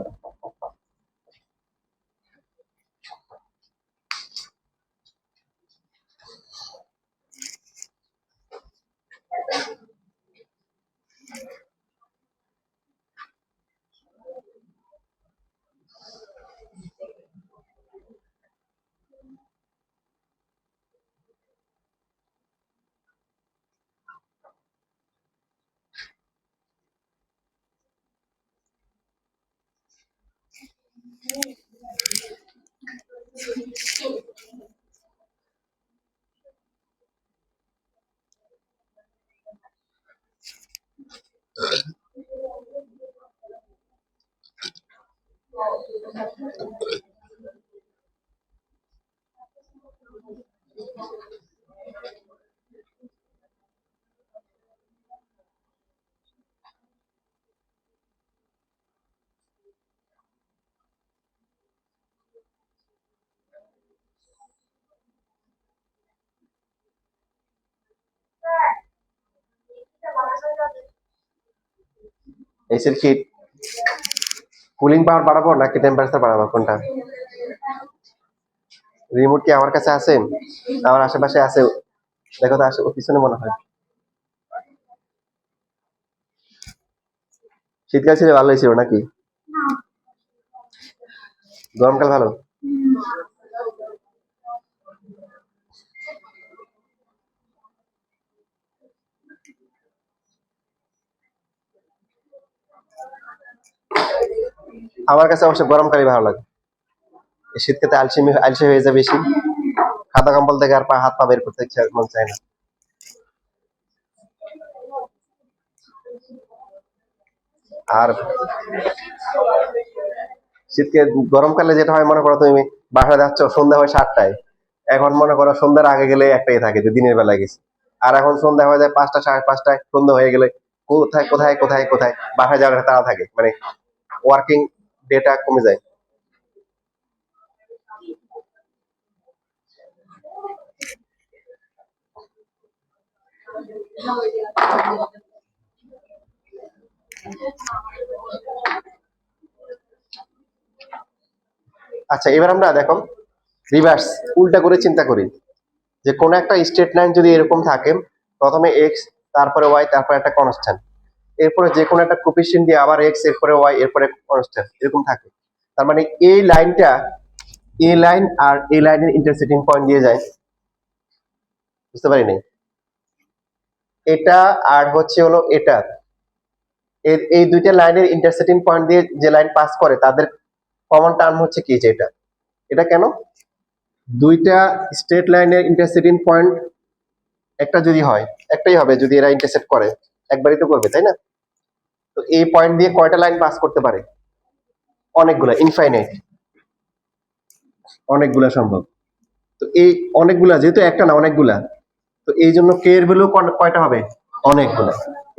এসির কি কুলিং পাওয়ার বাড়াবো নাকি টেম্পারেচার বাড়াবো, কোনটা? রিমোট কি আমার কাছে আছে? আমার আশেপাশে আছে? দেখো তো, আসে পিছনে মনে হয়। শীতকাল ছিল ভালোই ছিল নাকি গরমকাল ভালো? আমার কাছে অবশ্য গরমকালই ভালো লাগে। এই শীতকালে আলসে হয়ে যায় বেশি, খাতা কম্বল থেকে আর হাত পা বের করতে ইচ্ছা মন চায় না। আর শীতকে গরমকালে যেটা হয়, মনে করো তুমি বাসায় যাচ্ছ, সন্ধ্যা হয় 7টায়, এখন মনে করো সন্ধ্যার আগে গেলে একটাই থাকে যে দিনের বেলায় গেছে। আর এখন সন্ধ্যা হয়ে যায় 5টা, 5:30টায়, সন্ধ্যা হয়ে গেলে কোথায় কোথায় কোথায় কোথায় বাসায় যাওয়ার তাড়া থাকে, মানে ওয়ার্কিং ডেটা কমে যায়। আচ্ছা, এবার আমরা দেখো রিভার্স, উল্টা করে চিন্তা করি যে কোন একটা স্ট্রেট লাইন যদি এরকম থাকে, প্রথমে এক্স, তারপরে ওয়াই, তারপরে একটা কনস্ট্যান্ট, এরপরে যে কোনো একটা কোফিশিয়েন্ট দিয়ে আবার এক্স, এরপরে ওয়াই, এরপরে কনস্ট্যান্ট এরকম থাকে। তার মানে এই লাইনটা, এই লাইন আর এই লাইনের ইন্টারসেক্টিং পয়েন্ট দিয়ে যায়। বুঝতে পারি নাই? এটা আর হচ্ছে হলো এটা, এর এই দুইটা লাইনের ইন্টারসেক্টিং পয়েন্ট দিয়ে যে লাইন পাস করে তাদের কমন টার্ম হচ্ছে কি, যে এটা কেন, দুইটা স্ট্রেট লাইনের ইন্টারসেক্টিং পয়েন্ট একটা যদি হয়, একটাই হবে যদি এরা ইন্টারসেক্ট করে, একবারই তো করবে তাই না? তো এই পয়েন্ট দিয়ে কয়টা লাইন পাস করতে পারে? অনেকগুলা, ইনফাইনাইট, অনেকগুলা সম্ভব। তো এই অনেকগুলা, যেহেতু একটা না অনেকগুলা, তো এই জন্য কে এর ভ্যালু কয়টা হবে? অনেকগুলা।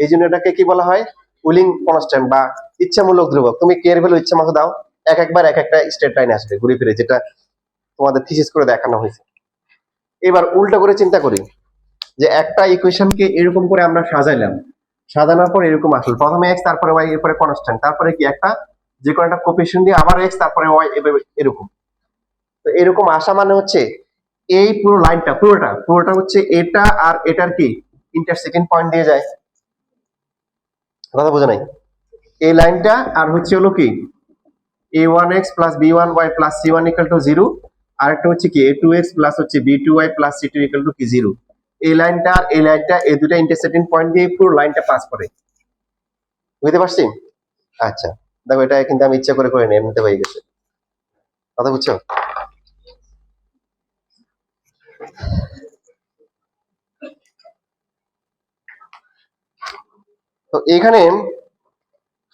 এই জন্য এটাকে কি বলা হয়? উইলিং কনস্ট্যান্ট বা ইচ্ছামূলক ধ্রুবক। তুমি কে এর ভ্যালু ইচ্ছা মতো দাও, একবার এক একটা স্ট্রেট লাইনে আসবে ঘুরে ফিরে, যেটা তোমাদের থিসিস করে দেখানো হয়েছে। এবার উল্টা করে চিন্তা করি, যে একটা ইকুয়েশনকে এরকম করে আমরা সাজাইলাম, সাজানোর পর এরকম আসলো, প্রথমে এক্স, তারপরে ওয়াই, এরপরে কনস্ট্যান্ট, তারপরে কি একটা যে কোনো একটা কোপিয়েশন দিয়ে আবার এক্স, তারপরে ওয়াই, এরকম। তো এরকম আসা মানে হচ্ছে এই পুরো লাইনটা, পুরোটা হচ্ছে এটা আর এটার কি ইন্টারসেকেন্ড পয়েন্ট দিয়ে যায়। কথা বোঝা নাই? এই লাইনটা আর হচ্ছে হলো কি a1x plus b1y plus c1 equal to 0, আর একটা হচ্ছে কি a2x প্লাস হচ্ছে b2y plus c2 equal to কি 0। এই লাইনটা আর এই লাইনটা, এই দুটা ইন্টারসেক্টিং পয়েন্ট দিয়ে পুরো লাইনটা পাস করে। বুঝতে পারছি? আচ্ছা, দেখো এটা কিন্তু আমি ইচ্ছা করে নিই, এমনিতে হয়ে গেছে। কথা বুঝছো? তো এখানে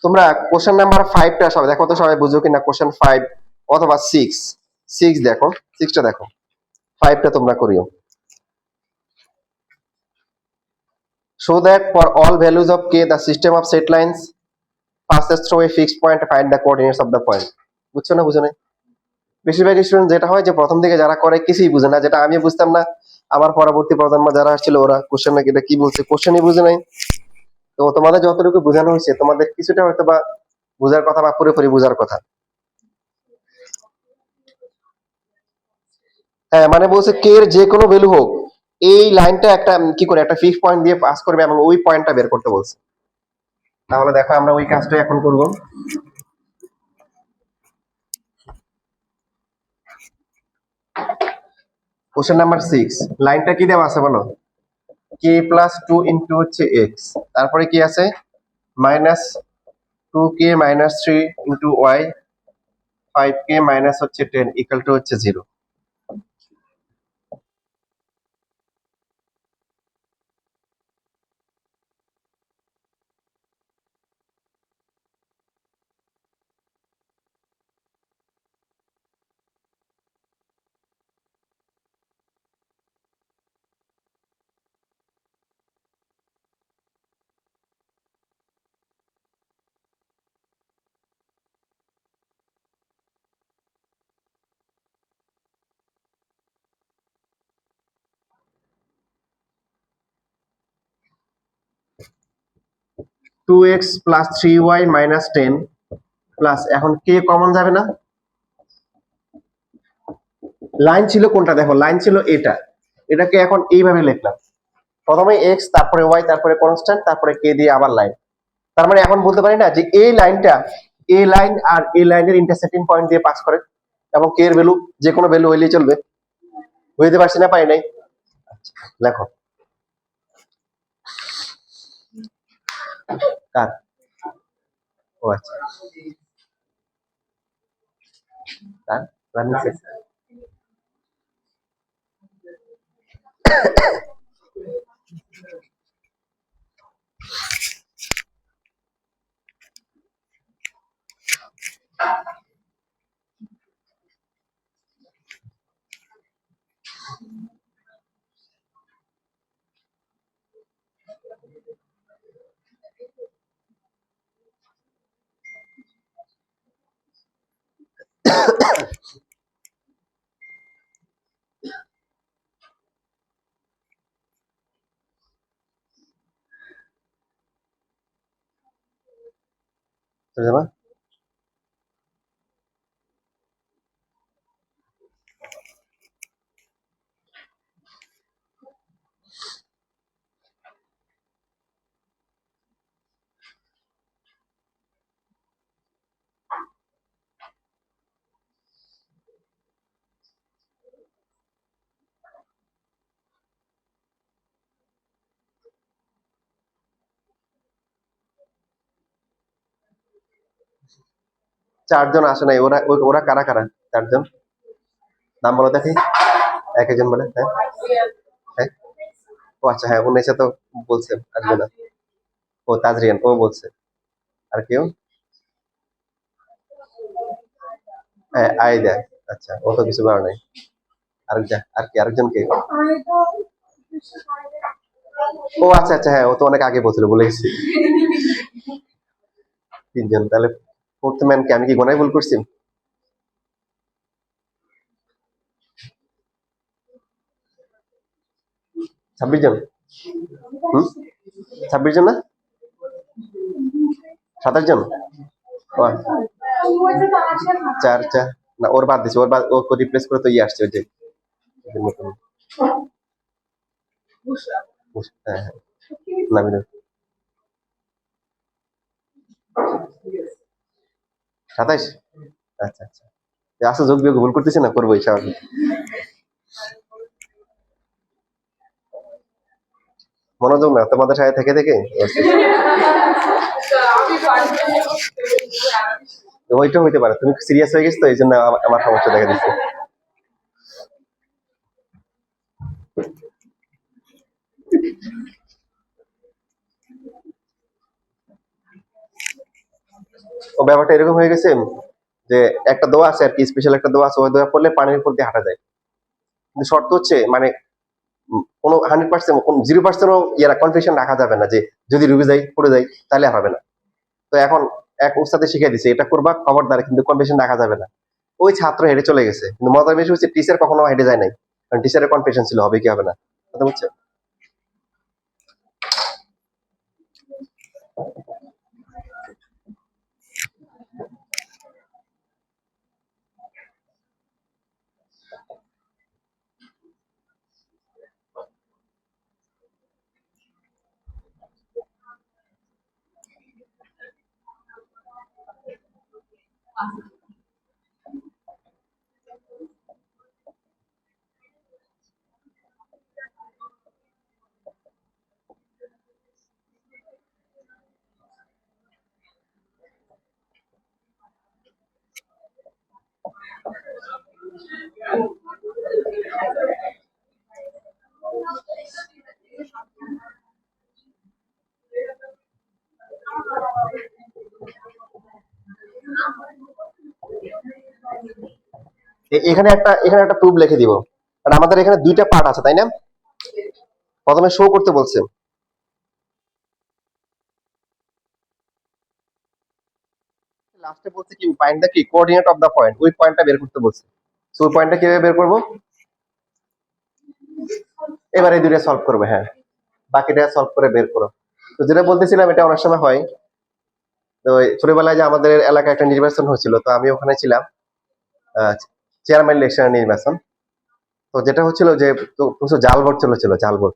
তোমরা কোশ্চেন নাম্বার 5টা সবাই দেখো তো, সবাই বুঝো কিনা কোশ্চেন 5 অথবা 6 দেখো, 6টা দেখো, 5টা তোমরা করিও। Show that for all values of k the system of set lines passes through a fixed point, find the coordinates of the point. বুঝছো না, বুঝো না? বেশিরভাগ স্টুডেন্ট যেটা হয় যে প্রথম দিকে যারা করে কিছুই বুঝে না, যেটা আমি বুঝতাম না, আমার পরবর্তী প্রজন্ম যারা আসছিল ওরা কোশ্চেন নাকি এটা কি বলছে কোশ্চেনই বুঝে নাই। তো তোমাদের যতটুকু বোঝানো হয়েছে তোমাদের কিছুটা হয়তো বা বোঝার কথা বা পুরোপুরি বোঝার কথা। হ্যাঁ, মানে বলছে কে এর যে কোনো ভ্যালু হোক, এই লাইনটা একটা কি করে একটা ফিক্স পয়েন্ট দিয়ে পাস করবে এবং ওই পয়েন্টটা বের করতে বলছে। তাহলে দেখো আমরা ওই কাজটা এখন করব। কোশ্চেন নাম্বার 6, লাইনটা কি দেওয়া আছে বলো? কে প্লাস 2 ইন্টু হচ্ছে এক্স, তারপরে কি আছে minus 2k minus 3 into y, 5k minus হচ্ছে 10 ইকুয়াল টু হচ্ছে 0। 2x plus 3y minus 10 plus, এখন কে কমন যাবে না? লাইন ছিল কোনটা দেখো, লাইন ছিল এটা, এটাকে এখন এইভাবে লিখলাম, প্রথমে এক্স, তারপরে ওয়াই, তারপরে কনস্ট্যান্ট, তারপরে কে দিয়ে আবার লাইন। তার মানে এখন বলতে পারি না যে এই লাইনটা এই লাইন আর এই লাইনের ইন্টারসেক্টিং পয়েন্ট দিয়ে পাস করে এবং কে এর ভ্যালু যে কোনো ভ্যালু হইলেই চলবে। বুঝতে পারছি না, পারি নাই? লেখো। কার? ও আচ্ছা, কার রানিং শেষ। চলে যাবা? চারজন আসে নাই, ওরা ওরা কারা কারা? চারজন নাম বলো দেখি, এক একজন বলে। হ্যাঁ হ্যাঁ, ও আচ্ছা, হ্যাঁ উনিশে তো বলছে আসবে না। ও তাজরিয়ান, ও বলছে। আর কেউ? হ্যাঁ আইদা। আচ্ছা, ও তো কিছু বলে নাই। আর কি আরেকজন কে? ও আচ্ছা আচ্ছা, হ্যাঁ ও তো অনেক আগে বলছিল, বলে গেছি। তিনজন তাহলে। ফোর্থ ম্যান কে? আমি কি গোনায় ভুল করছি? 26 জন। হুম, 26 জন না? 27 জন। ও, চার চার। না ওর বাদ দিছে, ওর বাদ, ও রিপ্লেস করে তো ইয়ে আসছে ওই যে নতুন। হ্যাঁ হ্যাঁ, নামিল। 27। আচ্ছা আচ্ছা, আসলে যোগ বিয়োগ ভুল করতেছি না, করবোই স্বাভাবিক। মনোযোগ না তোমাদের সাথে থেকে থেকে ওইটা হইতে পারে, তুমি সিরিয়াস হয়ে গেছো তো এই জন্য আমার সমস্যা দেখা দিচ্ছে। ও ব্যাপারটা এরকম হয়ে গেছে যে একটা দোয়া আছে আর কি, স্পেশাল একটা দোয়া আছে, ওই দোয়া পড়লে পানির উপর দিয়ে হাঁটা যায়। কিন্তু শর্ত হচ্ছে মানে কোনো 100%, 0%ও ইয়ারা কনফিউশন রাখা যাবে না যে যদি ডুবে যাই পড়ে যাই তাহলে আর হবে না। তো এখন এক উস্তাদে শিখিয়ে দিছে এটা করবা খবরদার, কিন্তু কনফিউশন রাখা যাবে না। ওই ছাত্র হেঁটে চলে গেছে, কিন্তু মজার বেশি হচ্ছে টিচার কখনো হেঁটে যায় নাই, কারণ টিচারের কনফিউশন ছিল হবে কি হবে না। কথা বুঝছো? এখানে একটা প্রুফ লিখে দিব, কারণ আমাদের এখানে দুইটা পার্ট আছে তাই না? প্রথমে শো করতে বলছে। লাস্টে বলছে কি ফাইন্ড দ্য কি কোঅর্ডিনেট অফ দ্য পয়েন্ট, ওই পয়েন্টটা বের করতে বলছে। সো ওই পয়েন্টটা কিভাবে বের করবো? এবার এই দুইটা সলভ করবে, হ্যাঁ বাকিটা সলভ করে বের করো। তো যেটা বলতেছিলাম, এটা অনেক সময় হয়। তো ওই ছোটবেলায় যে আমাদের এলাকায় একটা নির্বাচন হয়েছিল, তো আমি ওখানে ছিলাম, চেয়ারম্যান ইলেকশনের নির্বাচন। তো যেটা হচ্ছিল যে প্রচুর জাল ভোট চলেছিল, জাল ভোট।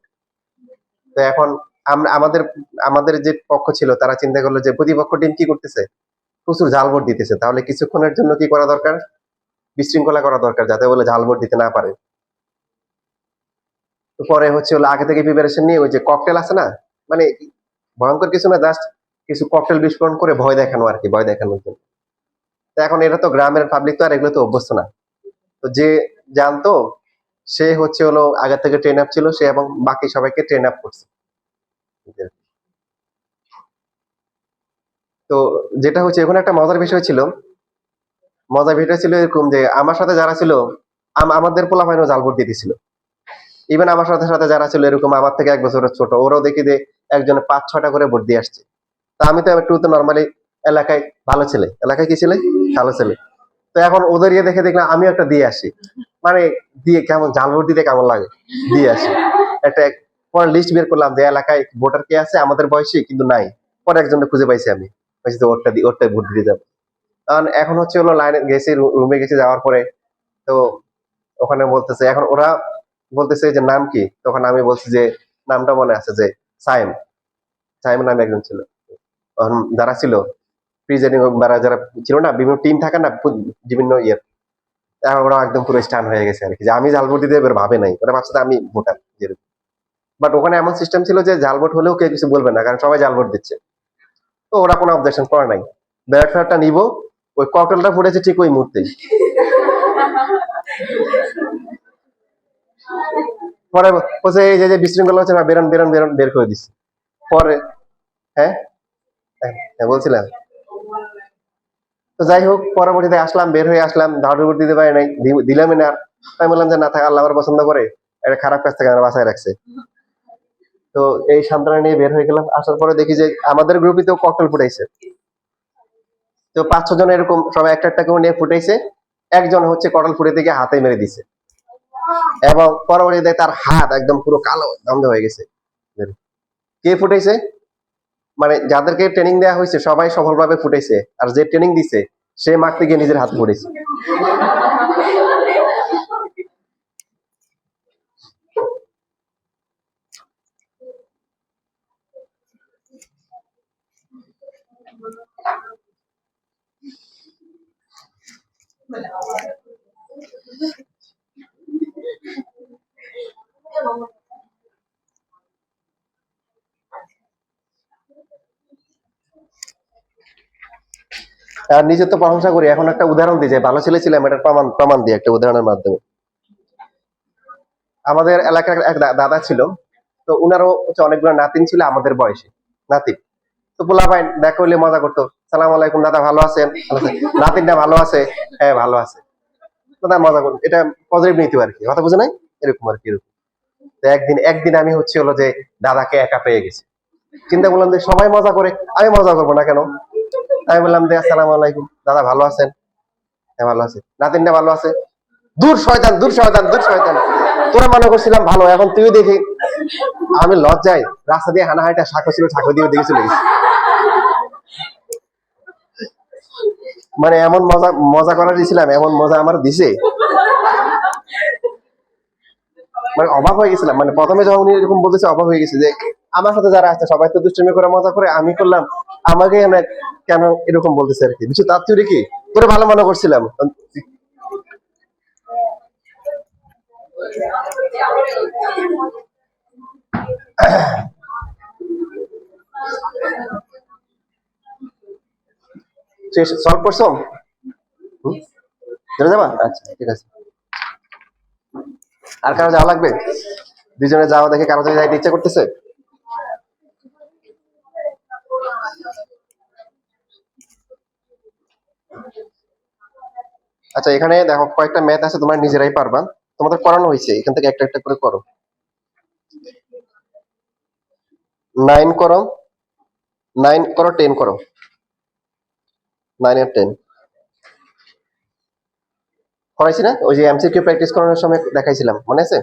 তো এখন আমরা আমাদের আমাদের যে পক্ষ ছিল তারা চিন্তা করলো যে প্রতিপক্ষ টিম কি করতেছে, প্রচুর জাল ভোট দিতেছে, তাহলে কিছুক্ষণের জন্য কি করা দরকার, বিশৃঙ্খলা করা দরকার, যাতে বলে জাল ভোট দিতে না পারে। তো পরে হচ্ছে হলো আগে থেকে প্রিপারেশন নিয়ে ওই যে ককটেল আছে না, মানে ভয়ঙ্কর কিছু না, জাস্ট কিছু ককটেল বিস্ফোরণ করে ভয় দেখানো আর কি, ভয় দেখানোর জন্য। তো এখন এটা তো গ্রামের পাবলিক তো আর এগুলো তো অভ্যস্ত না। তো যে জানতো সে হচ্ছে হলো আগে থেকে ট্রেন আপ ছিল সে, এবং বাকি সবাইকে ট্রেন আপ করছে। তো যেটা হচ্ছে এখন একটা মজার বিষয় ছিল, মজার বিষয় ছিল এরকম যে আমার সাথে যারা ছিল, আমাদের পোলাপাইনও জাল ভোট দিয়ে দিছিল। ইভেন আমার সাথে সাথে যারা ছিল এরকম আমার থেকে 1 বছরের ছোট, ওরাও দেখি যে একজনে 5-6টা করে ভোট দিয়ে আসছে। তা আমি তো একটু তো নর্মালি এলাকায় ভালো ছেলে, এলাকায় কি ছেলে, ভালো ছেলে। তো এখন ওদের ইয়ে দেখে দেখলাম আমিও একটা দিয়ে আসি, মানে দিয়ে কেমন জাল ভোট দিতে কেমন লাগে, দিয়ে আসি একটা। পরে লিস্ট বের করলাম যে এলাকায় ভোটার কে আছে আমাদের বয়সী, কিন্তু নাই। পরে একজনকে খুঁজে পাইছি আমি, পাইছি যে ওরটা দিয়ে ওরটাই ভোট দিতে যাবো। কারণ এখন হচ্ছে হলো লাইনে গেছি, রুমে গেছি, যাওয়ার পরে তো ওখানে বলতেছে, এখন ওরা বলতেছে যে নাম কি, তখন আমি বলছি যে নামটা মনে আছে যে সাইম, সাইম নামে একজন ছিল। তখন যারা ছিল প্রিজাইডিং, যারা ছিল না, বিভিন্ন টিম থাকে না বিভিন্ন ইয়ে, এখন ওরা একদম পুরো স্টান হয়ে গেছে আর কি, যে আমি জাল ভোট দিতে এবার ভাবে নাই, ওরা ভাবছে যে আমি ভোটার। বাট ওখানে এমন সিস্টেম ছিল যে জাল ভোট হলেও কেউ কিছু বলবে না, কারণ সবাই জাল ভোট দিচ্ছে। তো ওরা কোনো অবজেকশন করে নাই, ব্যালট ফেরতটা নিব, ওই ককটেলটা ফুটেছে ঠিক ওই মুহূর্তে। পরে বলছে এই যে বিশৃঙ্খলা হচ্ছে না, বেরোন বেরোন বেরোন, বের করে দিচ্ছে পরে। হ্যাঁ, হ্যাঁ বলছিলাম। তো যাই হোক, পরবর্তীতে আসলাম, বের হয়ে আসলাম, ঝাড়ু দিতে পারি নাই, দিলামই না। আমি বললাম যে না থাক, আল্লাহ আমার পছন্দ করে একটা খারাপ কাজ থেকে আমার বাসায় রাখছে। তো এই সান্ত্বনা নিয়ে বের হয়ে গেলাম। আসার পরে দেখি যে আমাদের গ্রুপে তো ককটেল ফুটাইছে। তো 5-6 জন এরকম সবাই একটা একটা করে নিয়ে ফুটাইছে। একজন হচ্ছে ককটেল ফুটে থেকে হাতে মেরে দিছে, এবং পরবর্তীতে তার হাত একদম পুরো কালো গন্ধ হয়ে গেছে। কে ফুটাইছে? মানে যাদেরকে ট্রেনিং দেওয়া হয়েছে সবাই সফলভাবে ফুটাইছে, আর যে ট্রেনিং দিছে সে মারতে গিয়ে নিজের হাত ফুটেছে। আর নিজের তো প্রশংসা করি, এখন একটা উদাহরণ দিই যে ভালো ছেলে ছিলাম, এটার প্রমাণ প্রমাণ দিই একটা উদাহরণের মাধ্যমে। আমাদের এলাকার এক দাদা ছিল। তো উনারও হচ্ছে অনেকগুলো নাতিন ছিল আমাদের বয়সে, নাতিন। তো পোলা ভাই দেখা হইলে মজা করতো, সালাম আলাইকুম দাদা, ভালো আছেন? ভালো আছেন। নাতিনটা ভালো আছে? হ্যাঁ ভালো আছে। দাদা মজা করুন, এটা পজিটিভ নিতে আর কি, কথা বুঝে নাই, এরকম আর কি এরকম। তো একদিন একদিন আমি হচ্ছে হলো যে দাদাকে একা পেয়ে গেছি। চিন্তা করলাম যে সবাই মজা করে, আমি মজা করবো না কেন? আমি বললাম যে আসসালাম আলাইকুম দাদা, ভালো আছেন? হ্যাঁ ভালো আছে। নাতিনটা ভালো আছে? দূর শয়তান, দূর শয়তান, দূর শয়তান, তোরা মনে করছিলাম ভালো, এখন তুই দেখি। আমি লজ্জায় রাস্তা দিয়ে হানাহাইটা সাঁকো ছিল, সাঁকো দিয়ে দেখে চলে গেছি। মানে এমন মজা মজা করার দিয়েছিলাম, এমন মজা আমার দিছে, মানে অবাক হয়ে গেছিলাম। মানে প্রথমে যখন উনি এরকম বলতেছে অবাক হয়ে গেছে যে আমার সাথে যারা আছে সবাই তো দুষ্টুমি করে মজা করে, আমি করলাম, আমাকে কেন এরকম বলতেছে আর কি, বুঝছো? তার তুই কি তোরে ভালো মনে করছিলাম। সলভ করছো? চলে যাবা? আচ্ছা ঠিক আছে। আর কারো যাওয়া লাগবে? দুজনে যাওয়া দেখে কারো যদি যাইতে ইচ্ছা করতেছে? আচ্ছা, এখানে দেখো কয়েকটা ম্যাথ আছে, তোমরা নিজেরাই পারবা। তোমাদের করানো হয়েছে, এখান থেকে একটা একটা করে করো। 9 করো, 9 করো, 10 করো, 9 আর 10 করাইছি না? ওই যে এমসিকিউ প্র্যাকটিস করানোর সময় দেখাইছিলাম, মনে আছে?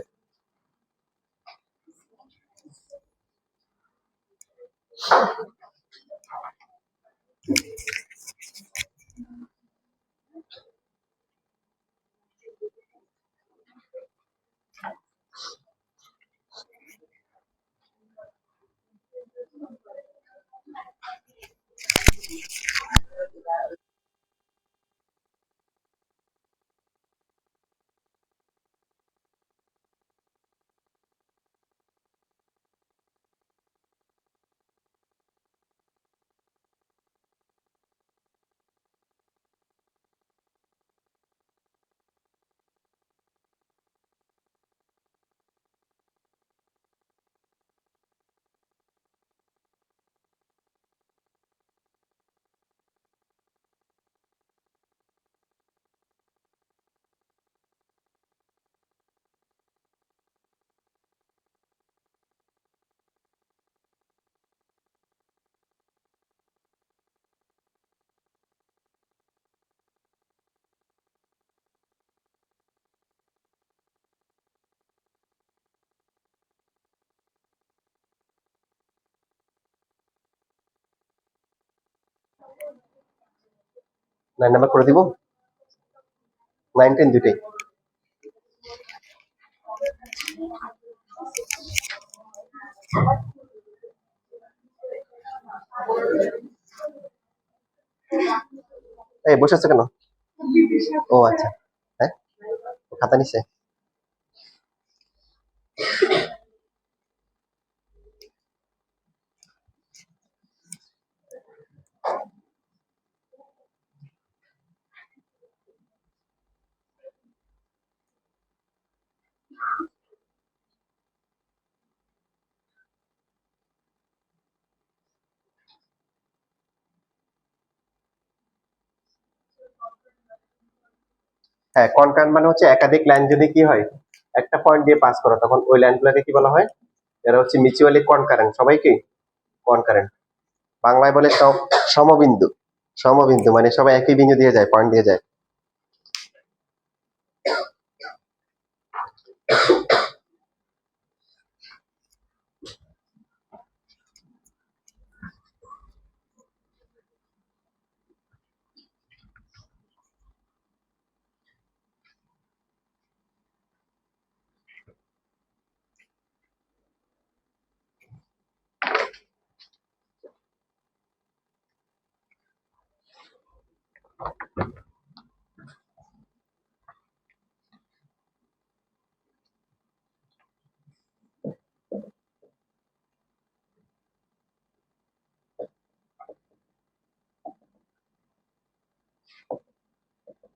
নাইন নাম্বার করে দিব, 9 10 দুইটাই। এই বসে আছো কেন? ও আচ্ছা। হ্যাঁ, খাতা নিছে। হ্যাঁ, কনকারেন্ট মানে হচ্ছে একাধিক লাইন যদি কি হয় একটা পয়েন্ট দিয়ে পাস করো তখন ওই লাইনগুলোকে কি বলা হয়? এরা হচ্ছে মিউচুয়ালি কনকারেন্ট, সবাই কি কনকারেন্ট। বাংলায় বলে সমবিন্দু। সমবিন্দু মানে সবাই একই বিন্দু দিয়ে যায়, পয়েন্ট দিয়ে যায়।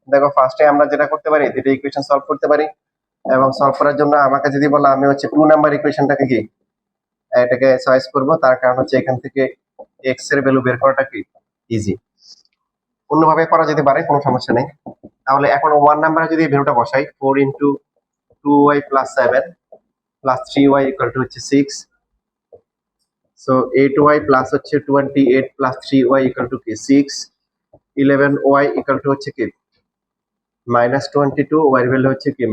দেখো, ফার্স্টে আমরা যেটা করতে পারি, দুটো ইকুয়েশন সলভ করতে পারি, এবং সলভ করার জন্য আমাকে যদি বলো আমি হচ্ছে 2 নাম্বার ইকুয়েশনটাকে কি এটাকে চয়েস করব, তার কারণ হচ্ছে এখান থেকে এক্স এর ভ্যালু বের করাটা কি ইজি। অন্যভাবে করা যেতে পারে, কোনো সমস্যা নেই। তাহলে এখন 1 নাম্বারে যদি ভ্যালুটা বসাই, 4 × 2y + 7 + 3y = হচ্ছে 6। সো 8y প্লাস হচ্ছে 28 + 3y = কি 6। 11y = হচ্ছে কি -22, y এর ভ্যালু হচ্ছে কি